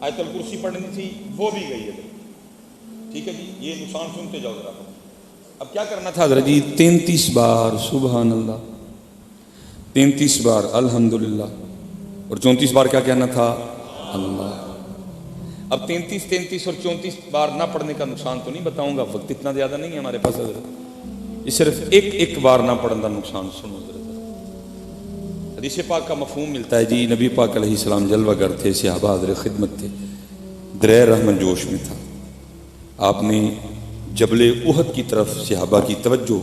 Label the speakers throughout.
Speaker 1: آیت الکرسی پڑھنی تھی وہ بھی گئی ہے. ٹھیک ہے جی, یہ نقصان سنتے جاؤ ذرا. اب کیا کرنا تھا حضرت جی؟ 33 بار سبحان اللہ, 33 بار الحمدللہ, اور 34 بار کیا کہنا تھا؟ اللہ. اب 33 اور 34 بار نہ پڑھنے کا نقصان تو نہیں بتاؤں گا, وقت اتنا زیادہ نہیں ہے ہمارے پاس حضرت. یہ صرف ایک بار نہ پڑھنے کا نقصان سنو حضرت. حدیث پاک کا مفہوم ملتا ہے جی. نبی پاک علیہ السلام جلوہ گر تھے, صحابہ حاضر خدمت تھے, درہ رحمن جوش میں تھا. آپ نے جبل احد کی طرف صحابہ کی توجہ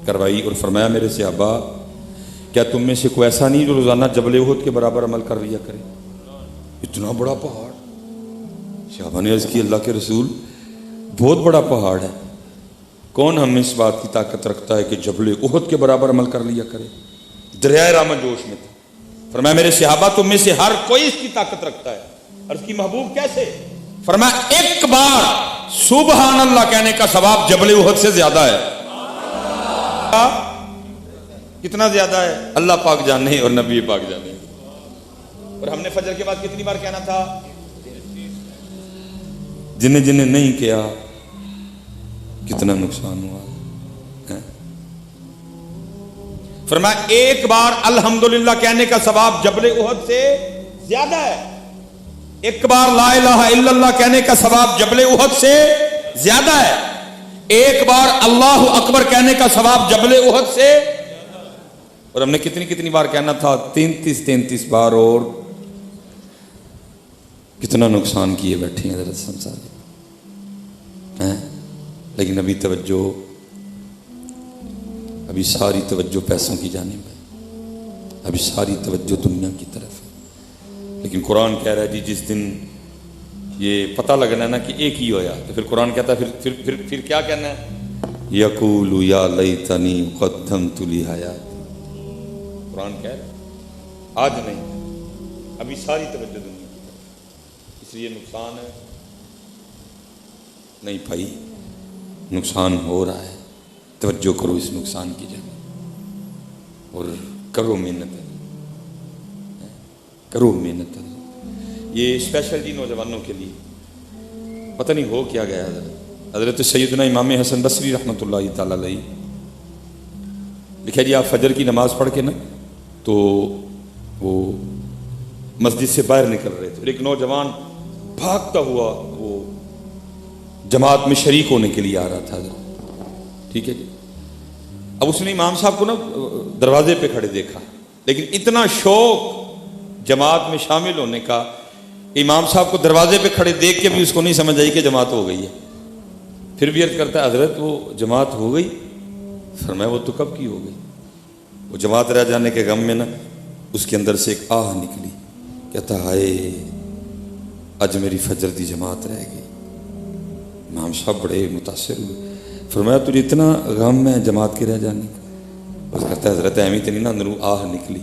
Speaker 1: کروائی اور فرمایا میرے صحابہ کیا تم میں سے کوئی ایسا نہیں جو روزانہ جبل احد کے برابر عمل کر لیا کرے؟ اتنا بڑا پہاڑ. صحابہ نے عرض کی اللہ کے رسول بہت بڑا پہاڑ ہے, کون ہم اس بات کی طاقت رکھتا ہے کہ جبل احد کے برابر عمل کر لیا کرے؟ دریائے رحمت جوش میں تھا. فرمایا میرے صحابہ تم میں سے ہر کوئی اس کی طاقت رکھتا ہے. عرض کی محبوب کیسے؟ فرمایا ایک بار سبحان اللہ کہنے کا ثواب جبل احد سے زیادہ ہے. کتنا زیادہ ہے اللہ پاک جانے اور نبی پاک جانے. اور ہم نے فجر کے بعد کتنی بار کہنا تھا؟ جنہیں نہیں کیا کتنا نقصان ہوا. فرمایا ایک بار الحمدللہ کہنے کا ثواب جبل احد سے زیادہ ہے. ایک بار لا الہ الا اللہ کہنے کا ثواب جبل احد سے زیادہ ہے. ایک بار اللہ اکبر کہنے کا ثواب جبل احد سے. اور ہم نے کتنی بار کہنا تھا؟ 33 بار. اور کتنا نقصان کیے بیٹھے ہیں حضرت سمسار. لیکن ابھی توجہ, ابھی ساری توجہ پیسوں کی جانب ہے, ابھی ساری توجہ دنیا کی طرف ہے. لیکن قرآن کہہ رہا ہے جی جس دن یہ پتہ لگنا ہے نا کہ ایک ہی ہویا, تو پھر قرآن کہتا ہے پھر کیا کہنا ہے؟ یقول یا لیتنی قدمت لی حیاتی. قرآن کہہ رہا ہے آج نہیں, ابھی ساری توجہ دنیا کی طرف. اس لیے نقصان ہے نہیں بھائی, نقصان ہو رہا ہے. توجہ کرو اس نقصان کی جانب اور کرو محنت, کرو محنت. یہ اسپیشل جی نوجوانوں کے لیے پتہ نہیں ہو کیا گیا. حضرت سیدنا امام حسن بصری رحمۃ اللہ تعالی علیہ لکھا جی آپ فجر کی نماز پڑھ کے نا تو وہ مسجد سے باہر نکل رہے تھے, ایک نوجوان بھاگتا ہوا وہ جماعت میں شریک ہونے کے لیے آ رہا تھا. ٹھیک ہے جی. اب اس نے امام صاحب کو نا دروازے پہ کھڑے دیکھا, لیکن اتنا شوق جماعت میں شامل ہونے کا, امام صاحب کو دروازے پہ کھڑے دیکھ کے بھی اس کو نہیں سمجھ آئی کہ جماعت ہو گئی ہے. پھر بھی عرض کرتا ہے حضرت وہ جماعت ہو گئی. فرمایا وہ تو کب کی ہو گئی. وہ جماعت رہ جانے کے غم میں نا اس کے اندر سے ایک آہ نکلی, کہتا ہائے آج میری فجر دی جماعت رہ گئی. امام صاحب بڑے متاثر ہوئے. فرمایا تجھے اتنا غم ہے جماعت کے رہ جانے کا؟ اس کہتا ہے حضرت اہمی تو نہیں نا اندروں آہ نکلی.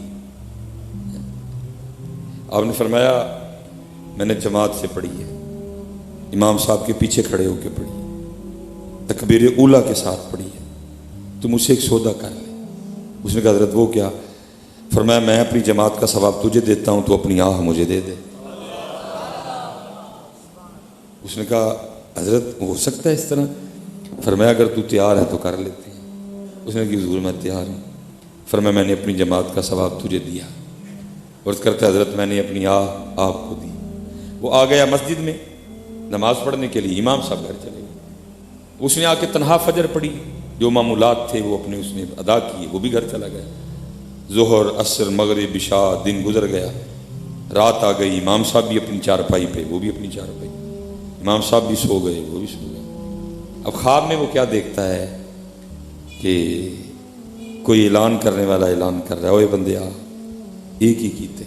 Speaker 1: آپ نے فرمایا میں نے جماعت سے پڑھی ہے, امام صاحب کے پیچھے کھڑے ہو کے پڑھی, تکبیر اولیٰ کے ساتھ پڑھی ہے, تو مجھ سے ایک سودا کر لے. اس نے کہا حضرت وہ کیا؟ فرمایا میں اپنی جماعت کا ثواب تجھے دیتا ہوں, تو اپنی آہ مجھے دے دے. اس نے کہا حضرت ہو سکتا ہے اس طرح؟ فرمایا اگر تو تیار ہے تو کر لیتے ہیں. اس نے کہا حضور میں تیار ہوں. فرمایا میں نے اپنی جماعت کا ثواب تجھے دیا. اور اس کرتے حضرت میں نے اپنی آہ آپ کو دی. وہ آ گیا مسجد میں نماز پڑھنے کے لیے, امام صاحب گھر چلے گئے. اس نے آ کے تنہا فجر پڑھی, جو معمولات تھے وہ اپنے اس نے ادا کیے, وہ بھی گھر چلا گیا. ظہر عصر مغرب عشاء دن گزر گیا, رات آ گئی. امام صاحب بھی اپنی چارپائی پہ, وہ بھی اپنی چارپائی. امام صاحب بھی سو گئے, وہ بھی سو گئے. اب خواب میں وہ کیا دیکھتا ہے کہ کوئی اعلان کرنے والا اعلان کر رہا ہے, اوے بندے آ, ایک ہی کیتے,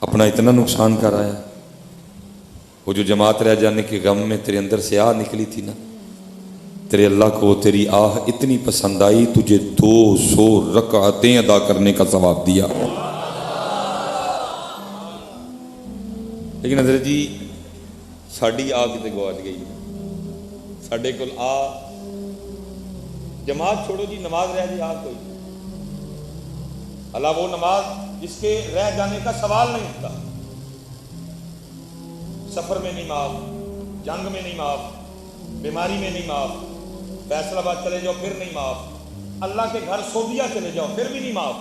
Speaker 1: اپنا اتنا نقصان کر آیا. وہ جو جماعت رہ جانے کے غم میں تیرے اندر سے آہ نکلی تھی نا, تیرے اللہ کو تیری آہ اتنی پسند آئی, تجھے 200 رکعتیں ادا کرنے کا ثواب دیا. لیکن حضرت جی ساڑی آہ کتے گواچ گئی. ساڑے کل آہ جماعت چھوڑو جی, نماز رہ جی آہ کوئی. اللہ وہ نماز جس کے رہ جانے کا سوال نہیں ہوتا. سفر میں نہیں معاف، جنگ میں نہیں معاف، بیماری میں نہیں معاف، فیصل آباد چلے جاؤ پھر نہیں معاف، اللہ کے گھر سعودیہ چلے جاؤ پھر بھی نہیں معاف،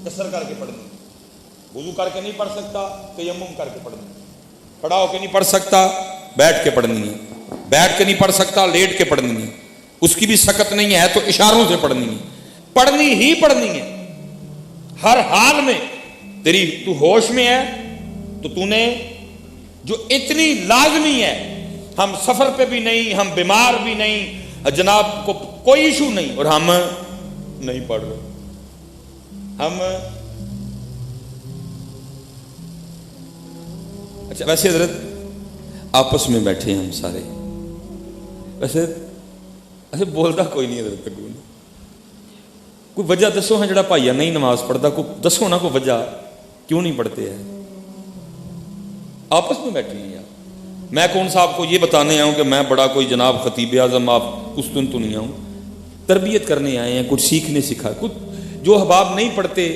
Speaker 1: قصر کر کے پڑھنی، وضو کر کے نہیں پڑھ سکتا تیمم کر کے پڑھنی، کھڑا ہو کے نہیں پڑھ سکتا بیٹھ کے پڑھنی ہے، بیٹھ کے نہیں پڑھ سکتا لیٹ کے پڑھنی ہے، اس کی بھی سکت نہیں ہے تو اشاروں سے پڑھنی ہے، پڑھنی ہی پڑھنی ہے ہر حال میں۔ تیری تو ہوش میں ہے تو تو نے جو اتنی لازمی ہے، ہم سفر پہ بھی نہیں، ہم بیمار بھی نہیں، جناب کو کوئی ایشو نہیں اور ہم نہیں پڑھ رہے، ہم اچھا ویسے حضرت آپس میں بیٹھے ہیں ہم سارے، ویسے بولتا کوئی نہیں حضرت تک کوئی وجہ دسو ہاں جڑا بھائیا نہیں نماز پڑھتا، کوئی دسو نا کوئی وجہ کیوں نہیں پڑھتے ہیں؟ آپس میں بیٹھے ہیں یار، میں کون صاحب کو یہ بتانے آیا ہوں کہ میں بڑا کوئی جناب خطیب اعظم آپ کستن تو نہیں آؤں، تربیت کرنے آئے ہیں، کچھ سیکھنے سکھا، کچھ جو احباب نہیں پڑھتے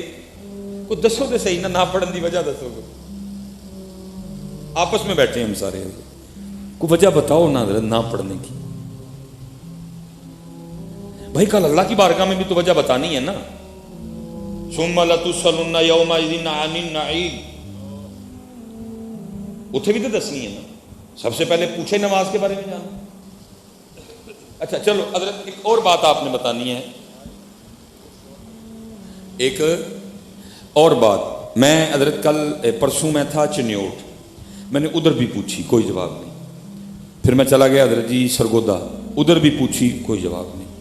Speaker 1: کچھ دسو تو صحیح نہ پڑھن دی وجہ دسو، آپس میں بیٹھے ہیں ہم سارے، کوئی وجہ بتاؤ نا حضرت نہ پڑھنے کی، بھائی کل اللہ کی بارگاہ میں بھی تو وجہ بتانی ہے نا، ثم لتسألن یومئذ عن النعیم، اتنے بھی تو دسنی ہے نا، سب سے پہلے پوچھے نماز کے بارے میں جانا۔ اچھا چلو حضرت ایک اور بات آپ نے بتانی ہے، ایک اور بات، میں حضرت کل پرسوں میں تھا چنیوٹ، میں نے ادھر بھی پوچھی کوئی جواب نہیں، پھر میں چلا گیا حضرت جی سرگودا، ادھر بھی پوچھی کوئی جواب نہیں،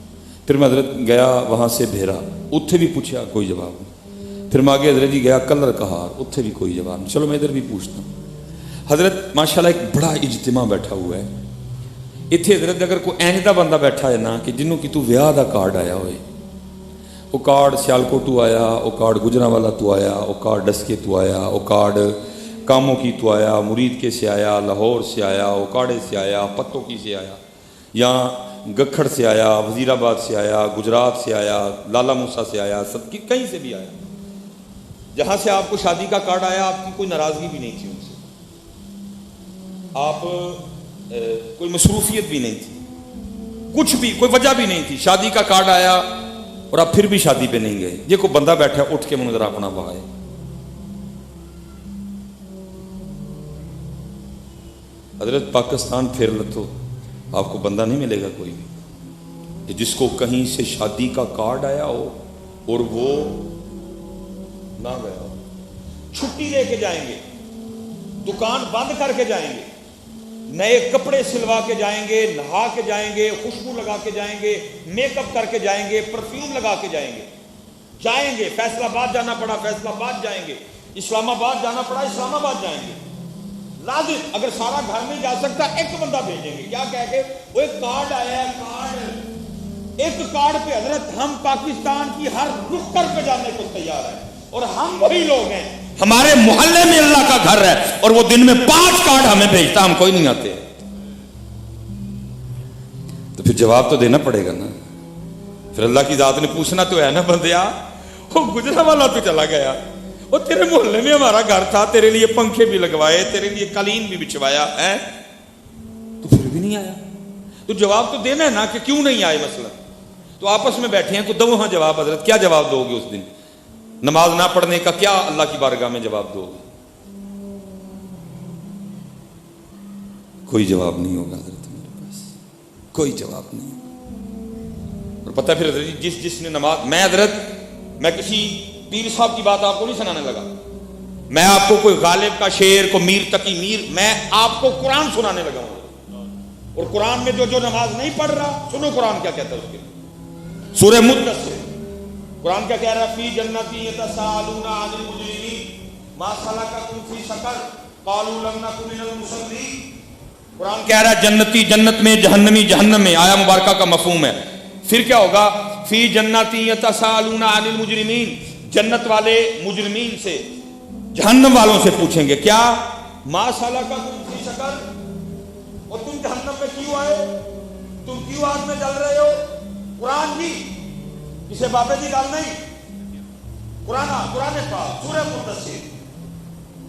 Speaker 1: پھر میں حضرت گیا وہاں سے بھیرا، اتھے بھی پوچھا کوئی جواب نہیں، پھر میں آگے حضرت جی گیا کلر کہار، اتھے بھی کوئی جواب نہیں، چلو میں ادھر بھی پوچھتا ہوں۔ حضرت ماشاءاللہ ایک بڑا اجتماع بیٹھا ہوا ہے اتھے، حضرت اگر کوئی اینج دا بندہ بیٹھا ہے نا کہ جنوں کی تو ویاہ دا کارڈ آیا ہوئے، وہ کارڈ سیالکوٹ تو آیا، وہ کارڈ گجرانوالا تو آیا، وہ کارڈ ڈسکے تو آیا، وہ کارڈ کاموں کی تو آیا، مرید کے سے آیا، لاہور سے آیا، اوکاڑے سے آیا، پتوں کی سے آیا، یا گکھڑ سے آیا، وزیر آباد سے آیا، گجرات سے آیا، لالا موسیٰ سے آیا، سب کی کہیں سے بھی آیا، جہاں سے آپ کو شادی کا کارڈ آیا آپ کی کوئی ناراضگی بھی نہیں تھی ان سے، آپ کوئی مصروفیت بھی نہیں تھی، کچھ بھی کوئی وجہ بھی نہیں تھی، شادی کا کارڈ آیا اور آپ پھر بھی شادی پہ نہیں گئے، یہ کوئی بندہ بیٹھا اٹھ کے منظر اپنا بہائے، حضرت پاکستان پھر لتو آپ کو بندہ نہیں ملے گا کوئی بھی کہ جس کو کہیں سے شادی کا کارڈ آیا ہو اور وہ نہ گیا ہو، چھٹی لے کے جائیں گے، دکان بند کر کے جائیں گے، نئے کپڑے سلوا کے جائیں گے، نہا کے جائیں گے، خوشبو لگا کے جائیں گے، میک اپ کر کے جائیں گے، پرفیوم لگا کے جائیں گے، فیصل آباد جانا پڑا فیصل آباد جائیں گے، اسلام آباد جانا پڑا اسلام آباد جائیں گے، لازم اگر سارا گھر نہیں جا سکتا ایک بندہ بھیجیں گے، کیا کہہ کے وہ ایک کارڈ آیا ہے، کارڈ، ایک کارڈ پہ حضرت ہم پاکستان کی ہر نکڑ پہ جانے کو تیار ہیں، اور ہم وہی لوگ ہیں، ہمارے محلے میں اللہ کا گھر ہے اور وہ دن میں 5 کارڈ ہمیں بھیجتا، ہم کوئی نہیں آتے، تو پھر جواب تو دینا پڑے گا نا، پھر اللہ کی ذات نے پوچھنا تو ہے نا بندیا، وہ گجرانوالا تو چلا گیا، وہ تیرے محلے میں ہمارا گھر تھا، تیرے لیے پنکھے بھی لگوائے، تیرے لیے قالین بھی بچھوایا ہے، تو پھر بھی نہیں آیا، تو جواب تو دینا ہے نا کہ کیوں نہیں آئے، مسئلہ تو آپس میں بیٹھے ہیں، کو دو ہاں جواب، حضرت کیا جواب دو گے اس دن، نماز نہ پڑھنے کا کیا اللہ کی بارگاہ میں جواب دو گے؟ کوئی جواب نہیں ہوگا حضرت، میرے پاس کوئی جواب نہیں ہوگا، اور پتہ پھر حضرت جس نے نماز، میں حضرت میں کسی پیر صاحب کی بات آپ کو نہیں سنانے لگا، میں آپ کو کوئی غالب کا شعر کو میر تقی میر، میں آپ کو قرآن سنانے لگا ہوں، اور قرآن میں جو نماز نہیں پڑھ رہا سنو قرآن کیا کہتا ہے اس کے، سورہ مدثر قرآن کیا کہہ رہا ہے، فی جنتی یتساءلون عن المجرمین ما سلککم فی سقر قالوا لم نک من المصلین، قرآن کہہ رہا ہے جنتی جنت میں، جہنمی جہنم میں، آیا مبارکہ کا مفہوم ہے، پھر کیا ہوگا، فی جنتی یتساءلون عن المجرمین، جنت والے مجرمین سے، جہنم والوں سے پوچھیں گے کیا، ما سلککم فی سقر، اور تم جہنم میں کیوں آئے، تم کیوں آگ میں جل رہے ہو، قرآن بھی کسے بابے کی گل نہیں، قرآن پاک سورہ مدثر،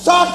Speaker 1: 60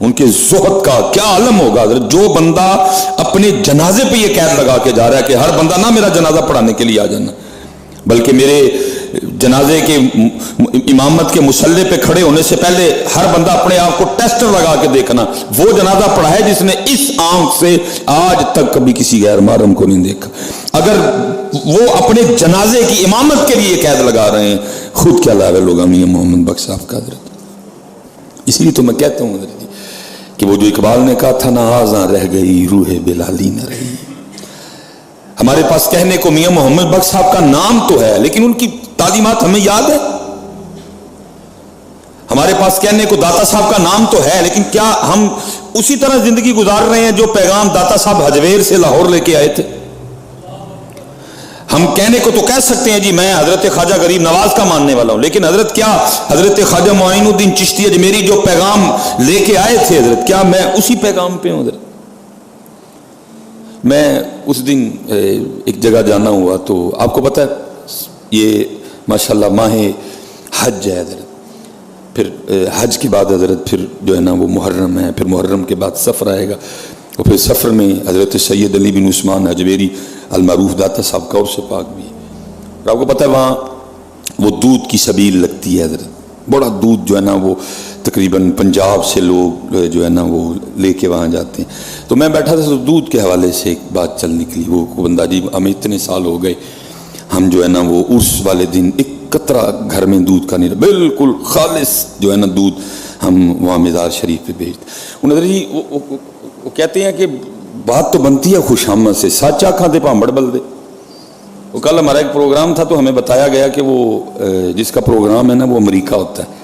Speaker 2: ان کے زہد کا کیا عالم ہوگا حضرت. جو بندہ اپنے جنازے پہ یہ قید لگا کے جا رہا ہے کہ ہر بندہ نہ میرا جنازہ پڑھانے کے لیے آ جانا، بلکہ میرے جنازے کے امامت کے مصلی پہ کھڑے ہونے سے پہلے ہر بندہ اپنے آپ کو ٹیسٹر لگا کے دیکھنا وہ جنازہ پڑھا ہے جس نے اس آنکھ سے آج تک کبھی کسی غیر محرم کو نہیں دیکھا. اگر وہ اپنے جنازے کی امامت کے لیے قید لگا رہے ہیں، خود کیا لیول ہوگا میاں محمد بخش صاحب کا حضرت. اس لیے تو میں کہتا ہوں حضرت کہ وہ جو اقبال نے کہا تھا نہ آزاں رہ گئی روح بلالی نہ رہی. ہمارے پاس کہنے کو میاں محمد بخش صاحب کا نام تو ہے لیکن ان کی تعلیمات ہمیں یاد ہے. ہمارے پاس کہنے کو داتا صاحب کا نام تو ہے لیکن کیا ہم اسی طرح زندگی گزار رہے ہیں جو پیغام داتا صاحب حجویر سے لاہور لے کے آئے تھے؟ ہم کہنے کو تو کہہ سکتے ہیں جی میں حضرت خواجہ غریب نواز کا ماننے والا ہوں، لیکن حضرت کیا حضرت خواجہ معین الدین چشتی اجمیری جو پیغام لے کے آئے تھے حضرت کیا میں اسی پیغام پہ ہوں حضرت؟ میں اس دن ایک جگہ جانا ہوا تو آپ کو پتہ ہے یہ ماشاءاللہ ماہ حج ہے حضرت، پھر حج کے بعد حضرت پھر جو ہے نا وہ محرم ہے، پھر محرم کے بعد سفر آئے گا اور پھر سفر میں حضرت سید علی بن عثمان حجویری المعروف داتا صاحب کا اور سے پاک بھی ہے. اور آپ کو پتہ ہے وہاں وہ دودھ کی سبیل لگتی ہے حضرت، بڑا دودھ جو ہے نا وہ تقریباً پنجاب سے لوگ جو ہے نا وہ لے کے وہاں جاتے ہیں. تو میں بیٹھا تھا تو دودھ کے حوالے سے ایک بات چل نکلی. وہ بندہ جی ہمیں اتنے سال ہو گئے ہم جو ہے نا وہ اس والے دن ایک قطرہ گھر میں دودھ کا نہیں رہا، بالکل خالص جو ہے نا دودھ ہم وہاں مزار شریف پہ بھیجتے. انہوں نے جی وہ کہتے ہیں کہ بات تو بنتی ہے خوش آمد سے، سچا کھاتے پامبڑ بل دے. وہ کل ہمارا ایک پروگرام تھا تو ہمیں بتایا گیا کہ وہ جس کا پروگرام ہے نا وہ امریکہ ہوتا ہے.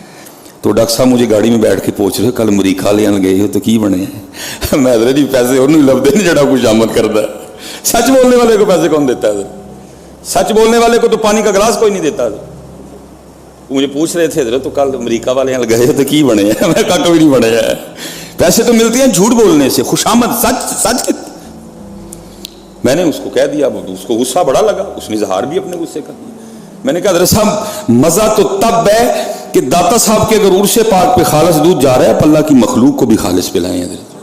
Speaker 2: تو ڈاکٹر صاحب مجھے گاڑی میں بیٹھ کے پوچھ رہے کل امریکہ لے گئے ہو تو کی بنے ہیں؟ میں حضرت جی پیسے اور نہیں لبدے نہیں جڑا خوش آمد کرتا ہے. سچ بولنے والے کو پیسے کون دیتا ہے حضرت؟ سچ بولنے والے کو تو پانی کا گلاس کوئی نہیں دیتا حضرت. مجھے پوچھ رہے تھے حضرت تو کل امریکہ والے یہاں گئے تو کی بنے ہیں؟ میں کہا کوئی نہیں بنے ہیں. پیسے تو ملتے ہیں جھوٹ بولنے سے، خوش آمد سچ. میں نے اس کو کہہ دیا، اس کو غصہ بڑا لگا، اس نے اظہار بھی اپنے غصے کا دیا. میں نے کہا حضرت صاحب مزہ تو تب ہے کہ داتا صاحب کے اگر عرش پاک پہ خالص دودھ جا رہا ہے اللہ کی مخلوق کو بھی خالص پلائیں حضرت.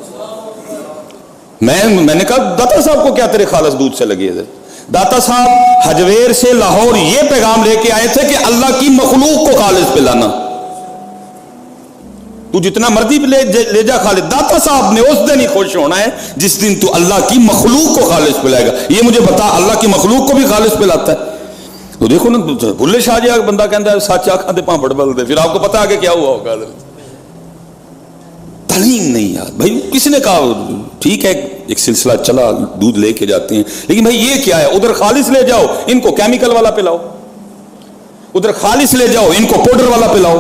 Speaker 2: میں نے کہا داتا صاحب کو کیا تیرے خالص دودھ سے لگے حضرت؟ داتا صاحب حجویر سے لاہور یہ پیغام لے کے آئے تھے کہ اللہ کی مخلوق کو خالص پلانا. تو جتنا مرضی لے جا خالص، داتا صاحب نے اس دن ہی خوش ہونا ہے جس دن تو اللہ کی مخلوق کو خالص پلائے گا. یہ مجھے بتا اللہ کی مخلوق کو بھی خالص پلاتا ہے؟ تو دیکھو نا بھلے شاہ جی بندہ کہتا ہے سچ آنکھاں تے پامبڑ بل دے، پھر آپ کو پتا آگے کیا ہوا ہوگا. تعلیم نہیں یار بھائی. کسی نے کہا ٹھیک ہے ایک سلسلہ چلا دودھ لے کے جاتے ہیں لیکن بھائی یہ کیا ہے؟ ادھر خالص لے جاؤ ان کو کیمیکل والا پلاؤ، ادھر خالص لے جاؤ ان کو پاؤڈر والا پلاؤ،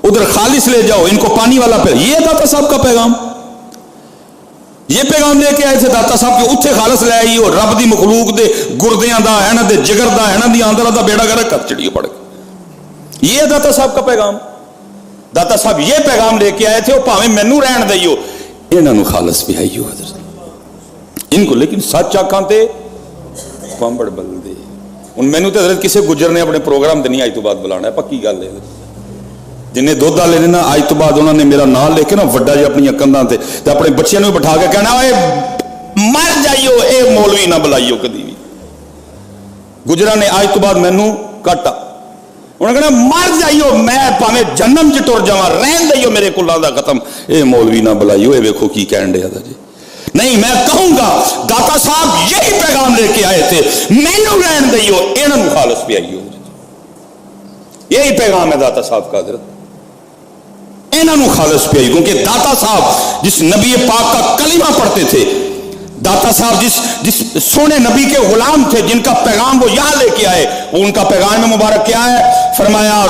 Speaker 2: ادھر خالص لے جاؤ ان کو پانی والا پلاؤ. یہ داتا صاحب کا پیغام، یہ پیغام لے کے آئے تھے داتا صاحب کہ اتھے خالص لے آئی اور رب دی مخلوق دے گردیاں دا ہے نا دے جگر دا ہے نا دی آندرہ دا بیڑا گرک کر چڑیے پڑ گئے. یہ داتا صاحب کا پیغام. داتا صاحب یہ پیغام لے کے آئے تھے وہ پاویں مینوں رہن دئیو انہاں نو خالص بھی آئیو حضرت ان کو، لیکن سچ آکھاں تے پامبڑ بل دے. ان مینوں تے حضرت کسے گجر نے اپنے پروگرام تے نہیں آج تو بعد بلانا ہے، پکی گل ہے. جنہیں دودھ والے نے نا آج تو بعد انہوں نے میرا نام لے کے نا وڈا جی اپنی کندھاں تے اپنے بچیاں نوں بٹھا کے کہنا اے مر جائیو اے مولوی نہ بلائیو کدی بھی. گجراں نے آج تو بعد مینوں کٹا، انہوں نے کہنا مر جائیو میں پاویں جنم چ ٹر جاواں رہن دئیو میرے کلاں دا ختم، اے مولوی نہ بلائیو. اے ویکھو کی کہن ڈیا جی. نہیں میں کہوں گا داتا صاحب یہی پیغام لے کے آئے تھے مینوں رہن دئیو انہاں نوں خالص پہ آئیو. یہی پیغام ہے داتا صاحب کا حضرت، انہاں نوں خالص پہ آئیو. کیونکہ داتا صاحب جس نبی پاک کا کلمہ پڑھتے تھے، داتا صاحب جس سونے نبی کے غلام تھے جن کا پیغام وہ یہاں لے کے آئے، ان کا پیغام مبارک کیا ہے؟ فرمایا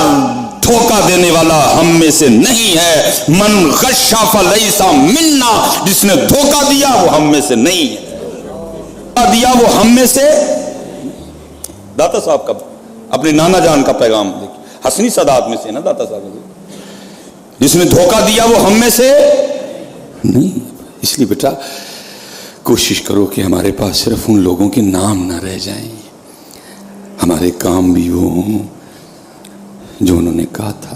Speaker 2: دھوکہ دینے والا ہم میں سے نہیں ہے، من غشا فلیس منا، جس نے دھوکہ دیا وہ ہم میں سے نہیں ہے، دیا وہ ہم میں سے. داتا صاحب کا اپنے نانا جان کا پیغام دیکھیں، حسنی سادات میں سے نا داتا صاحب، جس نے دھوکہ دیا وہ ہم میں سے نہیں. اس لیے بیٹا کوشش کرو کہ ہمارے پاس صرف ان لوگوں کے نام نہ رہ جائیں، ہمارے کام بھی وہ ہوں جو انہوں نے کہا تھا.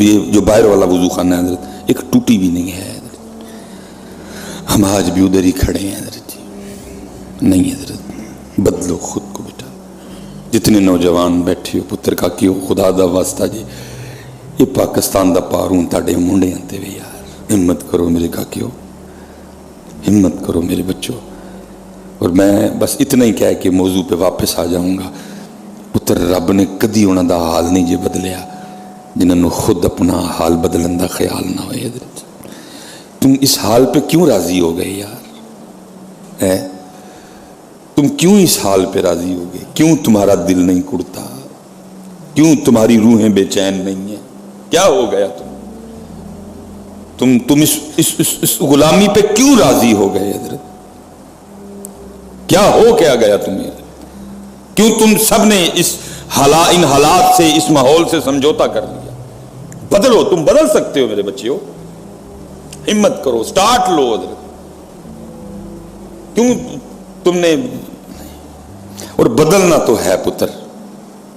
Speaker 2: یہ جو باہر والا وضو خانہ ہے حضرت, ایک ٹوٹی بھی نہیں ہے حضرت. ہم آج بھی ادھر ہی کھڑے ہیں حضرت جی. نہیں حضرت, بدلو خود کو بیٹا. جتنے نوجوان بیٹھے ہو پتر کا کیوں خدا دا واسطہ جی, یہ پاکستان دا پاروں تاڑے منڈے آتے ہوئے یار, ہمت کرو میرے کا کیوں, ہمت کرو میرے بچوں. اور میں بس اتنا ہی کہہ کے موضوع پہ واپس آ جاؤں گا. پتر رب نے کدی انہوں دا حال نہیں جے بدلیا جنہوں نے خود اپنا حال بدلن دا خیال نہ ہوئے حضرت. تم اس حال پہ کیوں راضی ہو گئے یار, تم کیوں اس حال پہ راضی ہو گئے؟ کیوں تمہارا دل نہیں کڑتا؟ کیوں تمہاری روحیں بے چین نہیں ہیں؟ کیا ہو گیا تم اس غلامی پہ کیوں راضی ہو گئے حضرت؟ کیا ہو کیا گیا تمہیں؟ کیوں تم سب نے ان حالات سے, اس ماحول سے سمجھوتا کر لیا؟ بدلو, تم بدل سکتے ہو میرے بچے ہو, ہمت کرو, سٹارٹ لو حضرت. کیوں تم نے, اور بدلنا تو ہے پتر,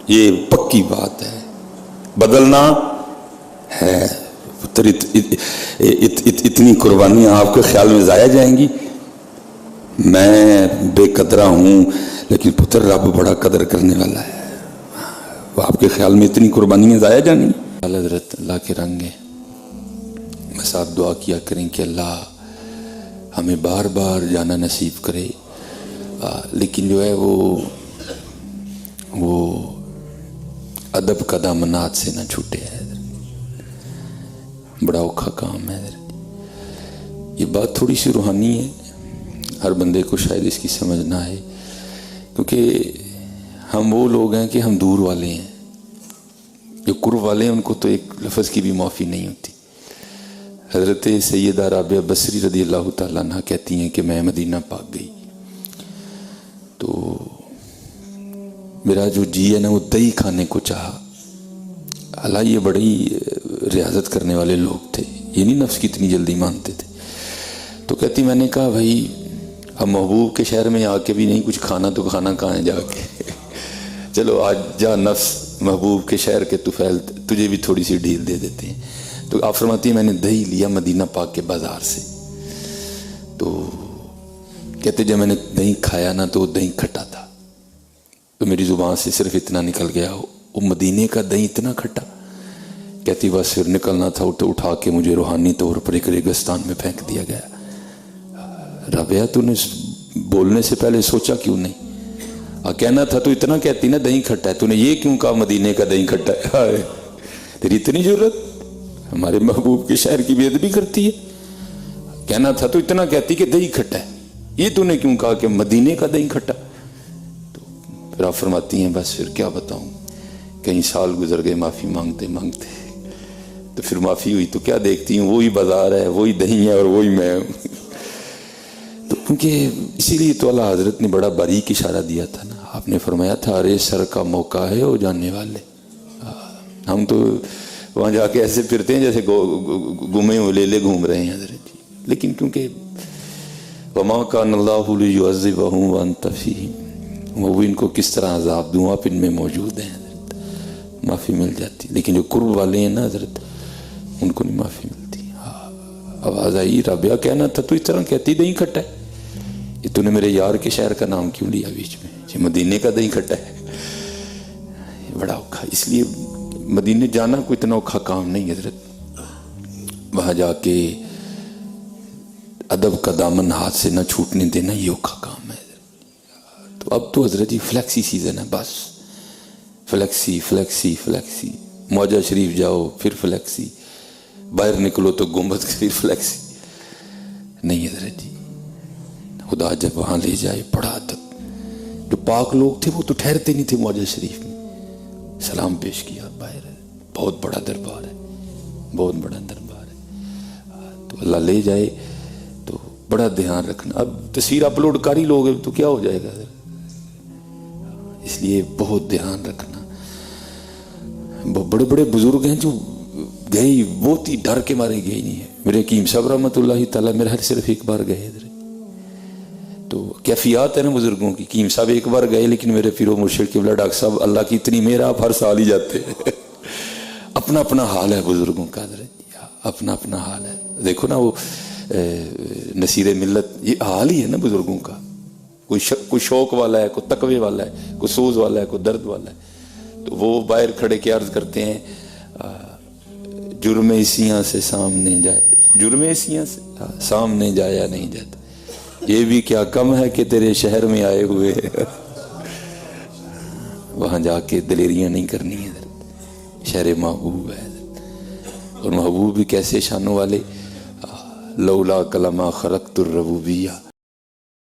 Speaker 2: یہ پکی بات ہے, بدلنا ہے پتر. اتنی قربانیاں آپ کے خیال میں ضائع جائیں گی؟ میں بے قدرہ ہوں لیکن پتر رب بڑا قدر کرنے والا ہے. آپ کے خیال میں اتنی قربانیاں ضائع جائیں گی؟ حضرت اللہ کے رنگ ہیں. بس آپ دعا کیا کریں کہ اللہ ہمیں بار بار جانا نصیب کرے, لیکن جو ہے وہ ادب کا دامنات سے نہ چھوٹے ہے. بڑا اوکھا کام ہے. یہ بات تھوڑی سی روحانی ہے, ہر بندے کو شاید اس کی سمجھ نہ آئے, کیونکہ ہم وہ لوگ ہیں کہ ہم دور والے ہیں. جو قرب والے ہیں ان کو تو ایک لفظ کی بھی معافی نہیں ہوتی. حضرت سیدہ رابعہ بصری رضی اللہ تعالیٰ عنہ کہتی ہیں کہ میں مدینہ پاک گئی تو میرا جو جی ہے نا وہ دہی کھانے کو چاہا. حالانکہ یہ بڑی ریاضت کرنے والے لوگ تھے, یہ نہیں نفس کی اتنی جلدی مانتے تھے. تو کہتی میں نے کہا بھائی اب محبوب کے شہر میں آ کے بھی نہیں کچھ کھانا تو کھانا کہاں ہے جا کے, چلو آج جا نفس محبوب کے شہر کے طفیل تجھے بھی تھوڑی سی ڈھیل دے دیتے ہیں. تو آپ فرماتی ہیں میں نے دہی لیا مدینہ پاک کے بازار سے. تو کہتے جب میں نے دہی کھایا نا تو وہ دہی کھٹا تھا, تو میری زبان سے صرف اتنا نکل گیا, وہ مدینے کا دہی اتنا کھٹا. کہتی بس پھر نکلنا تھا تو اٹھا کے مجھے روحانی طور پر ایک ریگستان میں پھینک دیا گیا. رابعہ تو نے بولنے سے پہلے سوچا کیوں نہیں؟ کہنا تھا تو اتنا کہتی نا دہی کھٹا ہے, تو نے یہ کیوں کہا مدینے کا دہی کھٹا ہے؟ تیری اتنی ضرورت ہمارے محبوب کے شہر کی بے ادبی کرتی ہے؟ کہنا تھا تو اتنا کہتی کہ دہی کھٹا ہے, یہ تو نے کیوں کہا کہ مدینے کا دہی کھٹا؟ تو پھر آپ فرماتی ہیں بس پھر کیا بتاؤں, کئی سال گزر گئے معافی مانگتے مانگتے, تو پھر معافی ہوئی تو کیا دیکھتی ہوں وہی بازار ہے, وہی دہی ہے اور وہی میں ہوں. تو کیونکہ اسی لیے تو اللہ حضرت نے بڑا باریک اشارہ دیا تھا نا, آپ نے فرمایا تھا ارے سر کا موقع ہے وہ جاننے والے. ہم تو وہاں جا کے ایسے پھرتے ہیں جیسے گھومے ہوئے لے گھوم رہے ہیں حضرت جی. لیکن کیونکہ وما کان اللہ لیعذبہم وانت فیہم, وہ ان کو کس طرح عذاب دوں, آپ ان میں موجود ہیں حضرت, معافی مل جاتی. لیکن جو قرب والے ہیں نا حضرت ان کو نہیں معافی ملتی. آواز آئی رابعہ کہنا تھا تو اس طرح کہتی دہی کھٹا ہے, یہ تو نے میرے یار کے شہر کا نام کیوں لیا بیچ میں, یہ مدینے کا دہی کھٹا ہے. بڑا اوکھا, اس لیے مدینے جانا کوئی اتنا اوکھا کام نہیں حضرت. وہاں جا کے ادب کا دامن ہاتھ سے نہ چھوٹنے دینا یہ اوکھا کام ہے حضرت. تو اب تو حضرت جی فلیکسی سیزن ہے, بس فلیکسی فلیکسی فلیکسی. موجہ شریف جاؤ پھر فلیکسی, باہر نکلو تو گنبد پھر فلیکسی. نہیں حضرت جی, خدا جب وہاں لے جائے بڑا ادب. جو پاک لوگ تھے وہ تو ٹھہرتے نہیں تھے موجہ شریف میں, سلام پیش کیا باہر, بہت بڑا دربار ہے, بہت بڑا دربار ہے. تو اللہ لے جائے تو بڑا دھیان رکھنا. اب تصویر اپلوڈ کاری لوگ تو کیا ہو جائے گا, اس لیے بہت دھیان رکھنا. بڑے بڑے بزرگ ہیں جو گئے وہ تھی ڈر کے مارے گئے نہیں ہے. میرے حکیم صاحب رحمۃ اللہ تعالیٰ میرے ہر صرف ایک بار گئے ادھر. تو کیفیات ہے نا بزرگوں کی, حکیم صاحب ایک بار گئے لیکن میرے پیر و مرشد قبلہ ڈاکٹر صاحب اللہ کی اتنی مہر آپ ہر سال ہی جاتے ہیں. اپنا اپنا حال ہے بزرگوں کا حضرت، اپنا اپنا حال ہے. دیکھو نا وہ نصیر ملت، یہ حال ہی ہے نا بزرگوں کا. کوئی شوق والا ہے، کوئی تقوی والا ہے، کوئی سوز والا ہے، کوئی درد والا ہے. تو وہ باہر کھڑے کے عرض کرتے ہیں جرم اسیاں سے سامنے جائے، جرم اسیاں سے سامنے جایا نہیں جاتا، یہ بھی کیا کم ہے کہ تیرے شہر میں آئے ہوئے وہاں جا کے دلیریاں نہیں کرنی ہے. شہر محبوب ہے، اور محبوب بھی کیسے شانوں والے، لولا کلمہ خلقت الربوبیہ